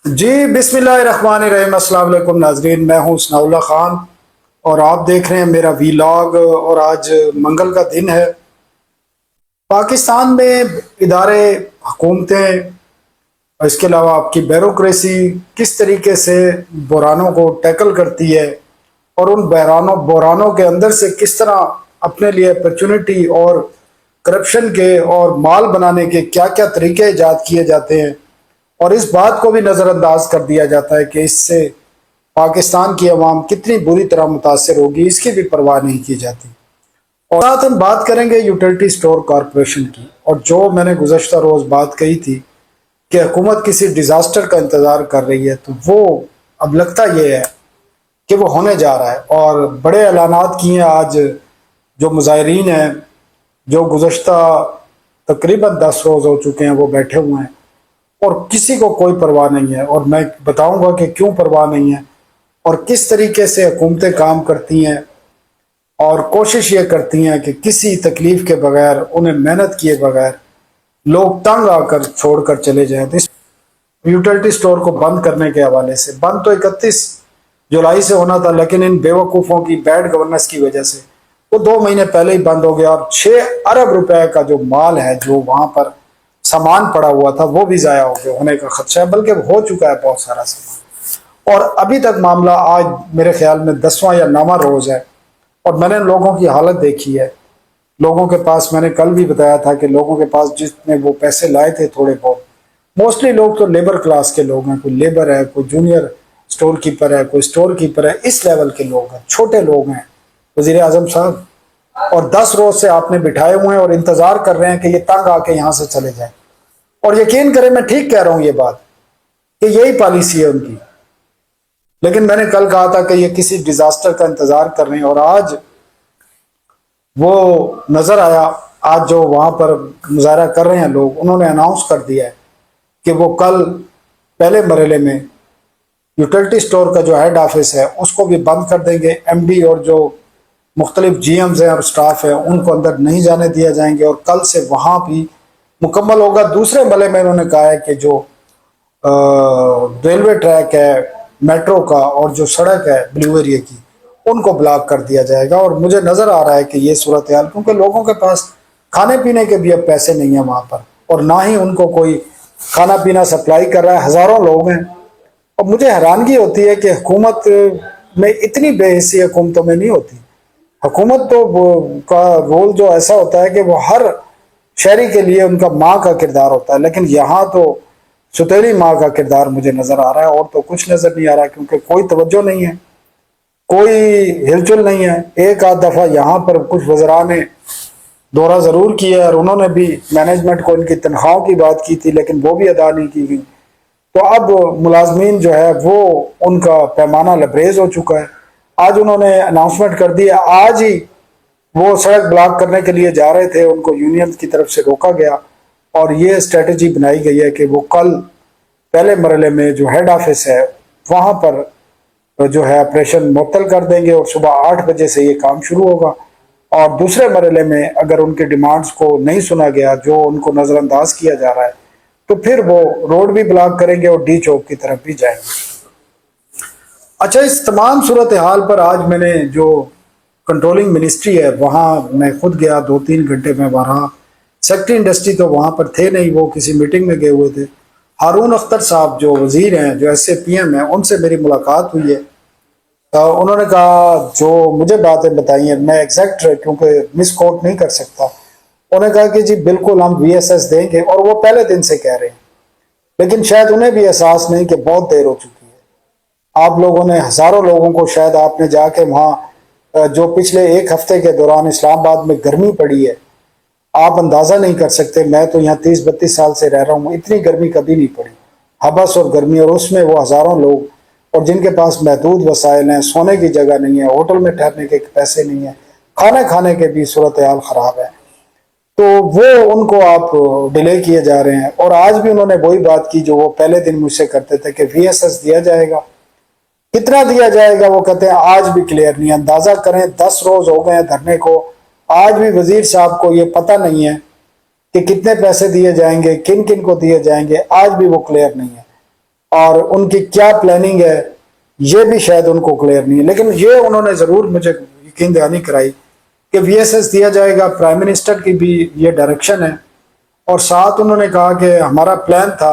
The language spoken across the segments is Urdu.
جی بسم اللہ الرحمن الرحیم، السلام علیکم ناظرین، میں ہوں ثناء اللہ خان اور آپ دیکھ رہے ہیں میرا ویلاگ۔ اور آج منگل کا دن ہے۔ پاکستان میں ادارے، حکومتیں، اور اس کے علاوہ آپ کی بیوروکریسی کس طریقے سے بحرانوں کو ٹیکل کرتی ہے اور ان بحرانوں کے اندر سے کس طرح اپنے لیے اپرچونٹی اور کرپشن کے اور مال بنانے کے کیا کیا طریقے ایجاد کیے جاتے ہیں، اور اس بات کو بھی نظر انداز کر دیا جاتا ہے کہ اس سے پاکستان کی عوام کتنی بری طرح متاثر ہوگی، اس کی بھی پرواہ نہیں کی جاتی۔ اور ساتھ ہم بات کریں گے یوٹیلٹی سٹور کارپوریشن کی، اور جو میں نے گزشتہ روز بات کہی تھی کہ حکومت کسی ڈیزاسٹر کا انتظار کر رہی ہے، تو وہ اب لگتا یہ ہے کہ وہ ہونے جا رہا ہے۔ اور بڑے اعلانات کیے ہیں آج جو مظاہرین ہیں، جو گزشتہ تقریباً 10 روز ہو چکے ہیں وہ بیٹھے ہوئے ہیں، اور کسی کو کوئی پرواہ نہیں ہے۔ اور میں بتاؤں گا کہ کیوں پرواہ نہیں ہے اور کس طریقے سے حکومتیں کام کرتی ہیں اور کوشش یہ کرتی ہیں کہ کسی تکلیف کے بغیر، انہیں محنت کیے بغیر لوگ تنگ آ کر چھوڑ کر چلے جائیں۔ تو اس یوٹیلٹی سٹور کو بند کرنے کے حوالے سے، بند تو 31 جولائی سے ہونا تھا، لیکن ان بیوقوفوں کی بیڈ گورننس کی وجہ سے وہ 2 مہینے پہلے ہی بند ہو گیا، اور 6 ارب روپے کا جو مال ہے، جو وہاں پر سامان پڑا ہوا تھا، وہ بھی ضائع ہونے کا خدشہ ہے، بلکہ ہو چکا ہے بہت سارا سامان۔ اور ابھی تک معاملہ، آج میرے خیال میں 10واں یا 9واں روز ہے، اور میں نے لوگوں کی حالت دیکھی ہے۔ لوگوں کے پاس، میں نے کل بھی بتایا تھا کہ لوگوں کے پاس جتنے وہ پیسے لائے تھے تھوڑے بہت، موسٹلی لوگ تو لیبر کلاس کے لوگ ہیں، کوئی لیبر ہے، کوئی جونیئر سٹور کیپر ہے، کوئی سٹور کیپر ہے، اس لیول کے لوگ ہیں، چھوٹے لوگ ہیں۔ وزیر اعظم صاحب، اور 10 روز سے آپ نے بٹھائے ہوئے ہیں اور انتظار کر رہے ہیں کہ یہ تنگ آ کے یہاں سے چلے جائیں۔ اور یقین کریں، میں ٹھیک کہہ رہا ہوں یہ بات، کہ یہی پالیسی ہے ان کی۔ لیکن میں نے کل کہا تھا کہ یہ کسی ڈیزاسٹر کا انتظار کر رہے ہیں، اور آج وہ نظر آیا۔ آج جو وہاں پر مظاہرہ کر رہے ہیں لوگ، انہوں نے اناؤنس کر دیا ہے کہ وہ کل پہلے مرحلے میں یوٹیلٹی سٹور کا جو ہیڈ آفس ہے اس کو بھی بند کر دیں گے۔ ایم ڈی اور جو مختلف جی ایمز ہیں اور سٹاف ہیں، ان کو اندر نہیں جانے دیا جائیں گے، اور کل سے وہاں بھی مکمل ہوگا۔ دوسرے مرحلے میں انہوں نے کہا ہے کہ جو ریلوے ٹریک ہے میٹرو کا، اور جو سڑک ہے بلیو ایریا کی، ان کو بلاک کر دیا جائے گا۔ اور مجھے نظر آ رہا ہے کہ یہ صورتحال، کیونکہ لوگوں کے پاس کھانے پینے کے بھی اب پیسے نہیں ہیں وہاں پر، اور نہ ہی ان کو کوئی کھانا پینا سپلائی کر رہا ہے، ہزاروں لوگ ہیں۔ اور مجھے حیرانگی ہوتی ہے کہ حکومت میں اتنی بے حسی حکومتوں میں نہیں ہوتی۔ حکومت تو کا رول جو ایسا ہوتا ہے کہ وہ ہر شہری کے لیے ان کا ماں کا کردار ہوتا ہے، لیکن یہاں تو ستیلی ماں کا کردار مجھے نظر آ رہا ہے، اور تو کچھ نظر نہیں آ رہا، کیونکہ کوئی توجہ نہیں ہے، کوئی ہلچل نہیں ہے۔ ایک آدھ دفعہ یہاں پر کچھ وزراء نے دورہ ضرور کیا ہے، اور انہوں نے بھی مینجمنٹ کو ان کی تنخواہوں کی بات کی تھی، لیکن وہ بھی ادا نہیں کی گئی۔ تو اب ملازمین جو ہے وہ ان کا پیمانہ لبریز ہو چکا ہے۔ آج انہوں نے اناؤنسمنٹ کر دی ہے، آج ہی وہ سڑک بلاک کرنے کے لیے جا رہے تھے، ان کو یونین کی طرف سے روکا گیا، اور یہ اسٹریٹجی بنائی گئی ہے کہ وہ کل پہلے مرحلے میں جو ہیڈ آفس ہے وہاں پر جو ہے آپریشن معطل کر دیں گے، اور صبح 8 بجے سے یہ کام شروع ہوگا۔ اور دوسرے مرحلے میں اگر ان کے ڈیمانڈز کو نہیں سنا گیا، جو ان کو نظر انداز کیا جا رہا ہے، تو پھر وہ روڈ بھی بلاک کریں گے اور ڈی چوک کی طرف بھی جائیں گے۔ اچھا، اس تمام صورتحال پر آج میں نے جو کنٹرولنگ منسٹری ہے وہاں میں خود گیا، 2-3 گھنٹے میں وہاں۔ سیکٹری انڈسٹری تو وہاں پر تھے نہیں، وہ کسی میٹنگ میں گئے ہوئے تھے۔ ہارون اختر صاحب جو وزیر ہیں، جو ایس اے پی ایم ہیں، ان سے میری ملاقات ہوئی ہے۔ انہوں نے کہا، جو مجھے باتیں بتائی ہیں، میں ایگزیکٹ کیونکہ مس کوٹ نہیں کر سکتا، انہوں نے کہا کہ جی بالکل ہم وی ایس ایس دیں گے، اور وہ پہلے دن سے کہہ رہے ہیں، لیکن شاید انہیں بھی احساس نہیں کہ بہت دیر ہو چکی ہے۔ آپ لوگوں نے، ہزاروں لوگوں کو، شاید آپ نے جا کے وہاں جو پچھلے 1 ہفتے کے دوران اسلام آباد میں گرمی پڑی ہے، آپ اندازہ نہیں کر سکتے۔ میں تو یہاں 30-32 سال سے رہ رہا ہوں، اتنی گرمی کبھی نہیں پڑی، حبس اور گرمی، اور اس میں وہ ہزاروں لوگ، اور جن کے پاس محدود وسائل ہیں، سونے کی جگہ نہیں ہے، ہوٹل میں ٹھہرنے کے پیسے نہیں ہیں، کھانے کھانے کے بھی صورتحال خراب ہے، تو وہ ان کو آپ ڈیلے کیے جا رہے ہیں۔ اور آج بھی انہوں نے وہی بات کی جو وہ پہلے دن مجھ سے کرتے تھے کہ وی ایس ایس دیا جائے گا۔ کتنا دیا جائے گا وہ کہتے ہیں آج بھی کلیئر نہیں ہے۔ اندازہ کریں، 10 روز ہو گئے ہیں دھرنے کو، آج بھی وزیر صاحب کو یہ پتہ نہیں ہے کہ کتنے پیسے دیے جائیں گے، کن کن کو دیے جائیں گے، آج بھی وہ کلیئر نہیں ہے۔ اور ان کی کیا پلاننگ ہے یہ بھی شاید ان کو کلیئر نہیں ہے. لیکن یہ انہوں نے ضرور مجھے یقین دہانی کرائی کہ وی ایس ایس دیا جائے گا. پرائم منسٹر کی بھی یہ ڈائریکشن ہے. اور ساتھ انہوں نے کہا کہ ہمارا پلان تھا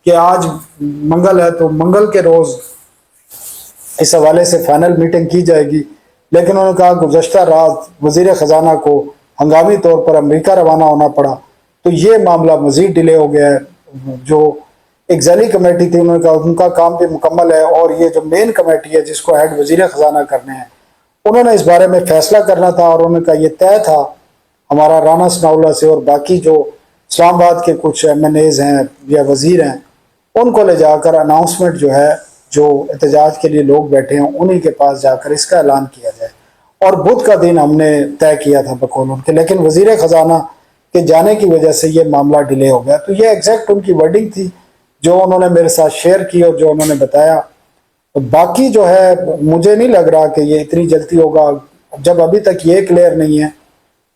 کہ آج منگل ہے تو منگل کے روز اس حوالے سے فائنل میٹنگ کی جائے گی. لیکن انہوں نے کہا گزشتہ رات وزیر خزانہ کو ہنگامی طور پر امریکہ روانہ ہونا پڑا تو یہ معاملہ مزید ڈیلے ہو گیا ہے. جو ایک ذیلی کمیٹی تھی انہوں نے کہا ان کا کام بھی مکمل ہے اور یہ جو مین کمیٹی ہے جس کو ہیڈ وزیر خزانہ کرنے ہیں انہوں نے اس بارے میں فیصلہ کرنا تھا. اور انہوں نے کہا یہ طے تھا ہمارا رانا ثناءاللہ سے اور باقی جو اسلام آباد کے کچھ ایم این ایز ہیں یا وزیر ہیں ان کو لے جا کر اناؤنسمنٹ جو ہے جو احتجاج کے لیے لوگ بیٹھے ہیں انہی کے پاس جا کر اس کا اعلان کیا جائے. اور بدھ کا دن ہم نے طے کیا تھا بقول ان کے. لیکن وزیر خزانہ کے جانے کی وجہ سے یہ معاملہ ڈیلے ہو گیا. تو یہ ایگزیکٹ ان کی ورڈنگ تھی جو انہوں نے میرے ساتھ شیئر کی اور جو انہوں نے بتایا. باقی جو ہے مجھے نہیں لگ رہا کہ یہ اتنی جلدی ہوگا جب ابھی تک یہ کلیئر نہیں ہے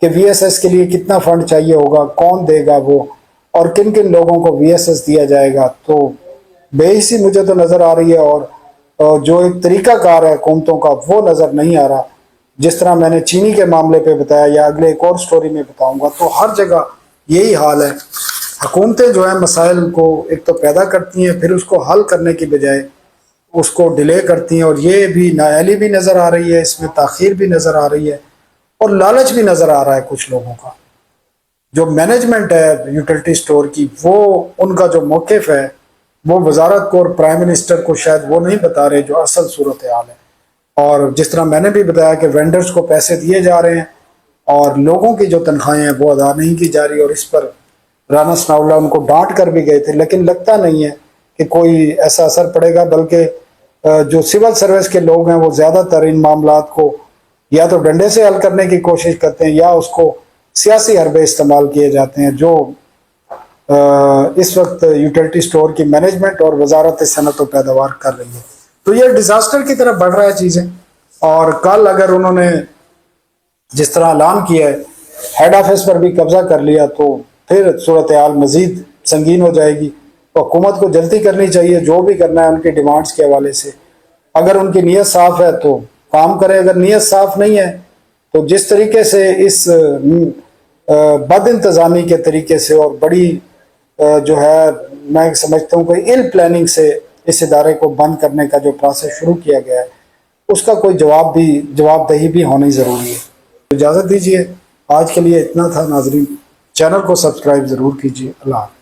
کہ وی ایس ایس کے لیے کتنا فنڈ چاہیے ہوگا, کون دے گا وہ, اور کن کن لوگوں کو وی ایس ایس دیا جائے گا. تو بے حسی مجھے تو نظر آ رہی ہے اور جو ایک طریقہ کار ہے حکومتوں کا وہ نظر نہیں آ رہا. جس طرح میں نے چینی کے معاملے پہ بتایا یا اگلے ایک اور سٹوری میں بتاؤں گا تو ہر جگہ یہی حال ہے. حکومتیں جو ہیں مسائل کو ایک تو پیدا کرتی ہیں پھر اس کو حل کرنے کی بجائے اس کو ڈیلے کرتی ہیں. اور یہ بھی نااہلی بھی نظر آ رہی ہے, اس میں تاخیر بھی نظر آ رہی ہے اور لالچ بھی نظر آ رہا ہے کچھ لوگوں کا. جو مینجمنٹ ہے یوٹیلٹی سٹور کی وہ ان کا جو موقف ہے وہ وزارت کو اور پرائم منسٹر کو شاید وہ نہیں بتا رہے جو اصل صورتحال ہے. اور جس طرح میں نے بھی بتایا کہ وینڈرز کو پیسے دیے جا رہے ہیں اور لوگوں کی جو تنخواہیں ہیں وہ ادا نہیں کی جا رہی. اور اس پر رانا ثناءاللہ ان کو ڈانٹ کر بھی گئے تھے لیکن لگتا نہیں ہے کہ کوئی ایسا اثر پڑے گا. بلکہ جو سول سروس کے لوگ ہیں وہ زیادہ تر ان معاملات کو یا تو ڈنڈے سے حل کرنے کی کوشش کرتے ہیں یا اس کو سیاسی حربے استعمال کیے جاتے ہیں جو اس وقت یوٹیلٹی سٹور کی مینجمنٹ اور وزارت صنعت و پیداوار کر رہی ہے. تو یہ ڈیزاسٹر کی طرف بڑھ رہا ہے چیزیں. اور کل اگر انہوں نے جس طرح اعلان کیا ہے ہیڈ آفس پر بھی قبضہ کر لیا تو پھر صورتحال مزید سنگین ہو جائے گی. حکومت کو جلدی کرنی چاہیے جو بھی کرنا ہے ان کی ڈیمانڈز کے حوالے سے. اگر ان کی نیت صاف ہے تو کام کرے, اگر نیت صاف نہیں ہے تو جس طریقے سے اس بد انتظامی کے طریقے سے اور بڑی جو ہے میں سمجھتا ہوں کہ ایل پلاننگ سے اس ادارے کو بند کرنے کا جو پروسیس شروع کیا گیا ہے اس کا کوئی جواب دہی بھی ہونی ضروری ہے. اجازت دیجیے, آج کے لیے اتنا تھا. ناظرین چینل کو سبسکرائب ضرور کیجیے. اللہ حافظ.